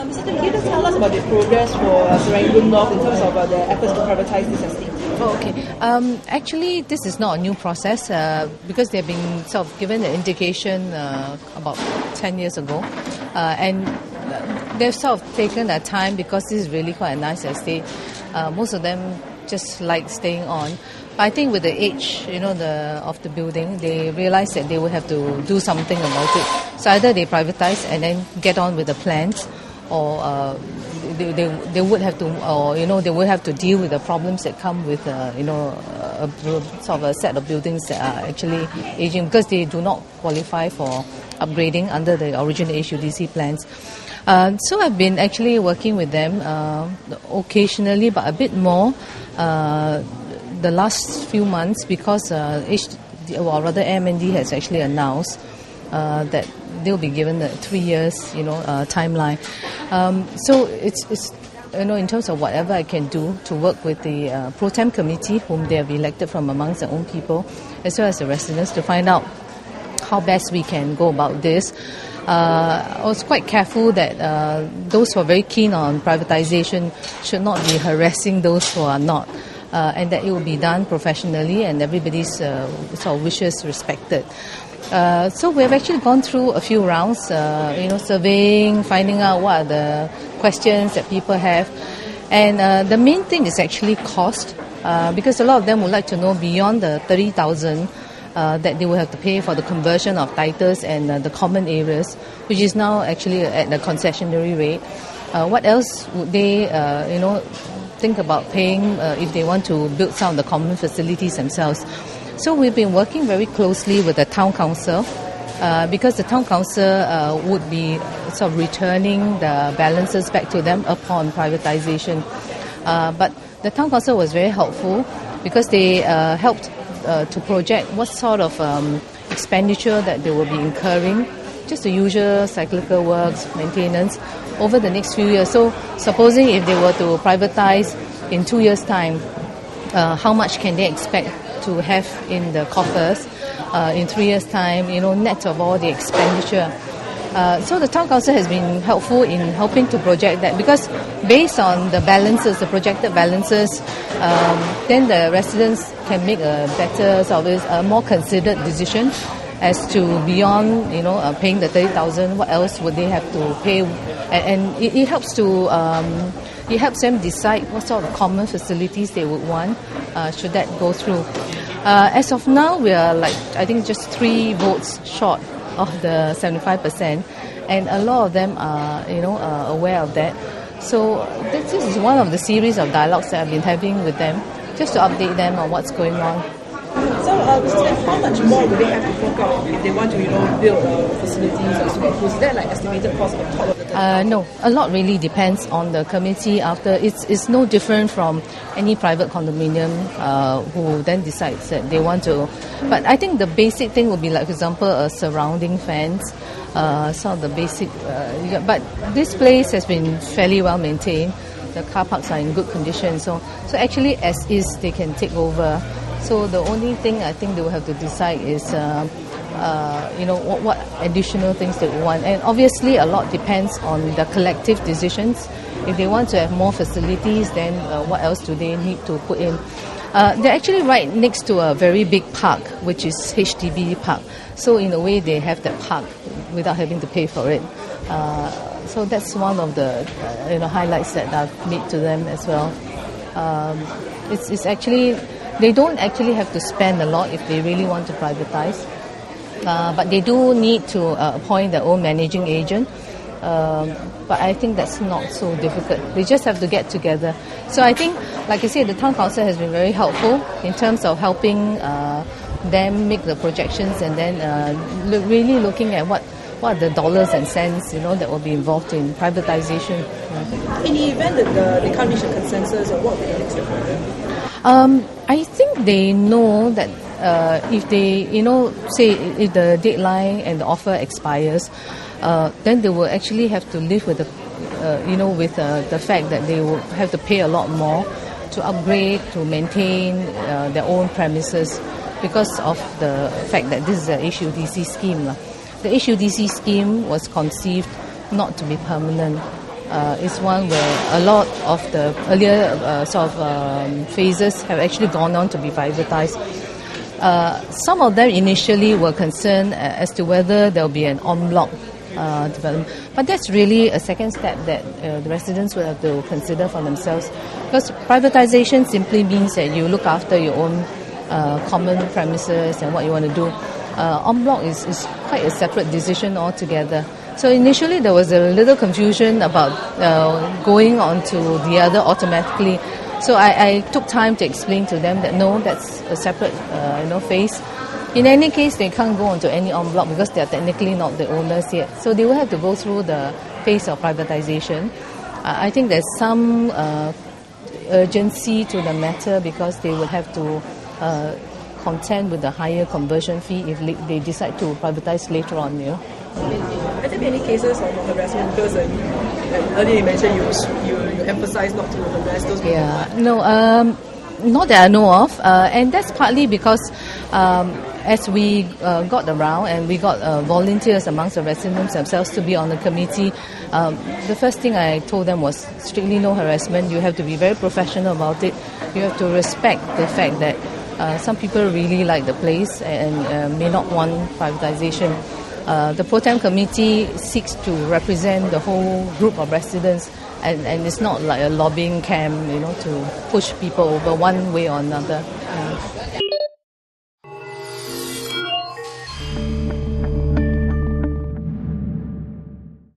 Mr. Tan, can you just tell us about the progress for Serangoon North in terms of the efforts to privatise this estate? Oh, okay. Actually, this is not a new process because they've been sort of given an indication about 10 years ago. And they've sort of taken their time because this is really quite a nice estate. Most of them just like staying on. But I think with the age, of the building, they realize that they will have to do something about it. So either they privatize and then get on with the plans, or they would have to, or they will have to deal with the problems that come with, a sort of a set of buildings that are actually aging because they do not qualify for upgrading under the original HUDC plans. So I've been actually working with them occasionally, but a bit more the last few months because MND has actually announced that they'll be given a 3 years, timeline. So it's in terms of whatever I can do to work with the Pro Tem committee, whom they have elected from amongst their own people, as well as the residents, to find out how best we can go about this. I was quite careful that those who are very keen on privatization should not be harassing those who are not, and that it will be done professionally and everybody's sort of wishes respected. So we have actually gone through a few rounds, surveying, finding out what are the questions that people have. And the main thing is actually cost, because a lot of them would like to know beyond the 30,000 that they will have to pay for the conversion of titles and the common areas, which is now actually at the concessionary rate. What else would they, think about paying if they want to build some of the common facilities themselves? So we've been working very closely with the town council because the town council would be sort of returning the balances back to them upon privatization. But the town council was very helpful because they helped to project what sort of expenditure that they will be incurring, just the usual cyclical works, maintenance, over the next few years. So supposing if they were to privatize in 2 years' time, how much can they expect to have in the coffers in 3 years' time, net of all the expenditure. So the town council has been helpful in helping to project that because based on the balances, the projected balances, then the residents can make a better, a more considered decision as to beyond, paying the 30,000, what else would they have to pay? And it helps to... It helps them decide what sort of common facilities they would want should that go through. As of now, we are I think just 3 votes short of the 75%, and a lot of them are, aware of that. So this is one of the series of dialogues that I've been having with them, just to update them on what's going on. So, how much more do they have to fork out if they want to, build facilities or swimming pools? Is there estimated cost on top of the? No, a lot really depends on the committee. After it's no different from any private condominium who then decides that they want to. But I think the basic thing would be for example, a surrounding fence. Some of the basic. But this place has been fairly well maintained. The car parks are in good condition. So actually, as is, they can take over. So the only thing I think they will have to decide is, what additional things they want. And obviously a lot depends on the collective decisions. If they want to have more facilities, then what else do they need to put in? They're actually right next to a very big park, which is HDB park. So in a way they have that park without having to pay for it. So that's one of the highlights that I've made to them as well. It's actually... They don't actually have to spend a lot if they really want to privatize, but they do need to appoint their own managing agent. But I think that's not so difficult. They just have to get together. So I think, like I said, the town council has been very helpful in terms of helping them make the projections and then really looking at what are the dollars and cents that will be involved in privatization. In the event that they can't reach a consensus, or what will be the next step? I think they know that if they, say if the deadline and the offer expires, then they will actually have to live with the fact that they will have to pay a lot more to upgrade, to maintain their own premises because of the fact that this is a HUDC scheme. The HUDC scheme was conceived not to be permanent. is one where a lot of the earlier phases have actually gone on to be privatized. Some of them initially were concerned as to whether there will be an en bloc development. But that's really a second step that the residents will have to consider for themselves. Because privatization simply means that you look after your own common premises and what you want to do. En bloc is quite a separate decision altogether. So initially there was a little confusion about going on to the other automatically. So I took time to explain to them that no, that's a separate phase. In any case, they can't go on to any en bloc because they are technically not the owners yet. So they will have to go through the phase of privatization. I think there's some urgency to the matter because they will have to contend with the higher conversion fee if they decide to privatize later on. Are there many cases of harassment? Because earlier you mentioned you emphasize not to harass those people. Yeah, no, not that I know of, and that's partly because as we got around and we got volunteers amongst the residents themselves to be on the committee, the first thing I told them was strictly no harassment. You have to be very professional about it. You have to respect the fact that some people really like the place and may not want privatization. The Pro Tem Committee seeks to represent the whole group of residents, and it's not like a lobbying camp, to push people over one way or another.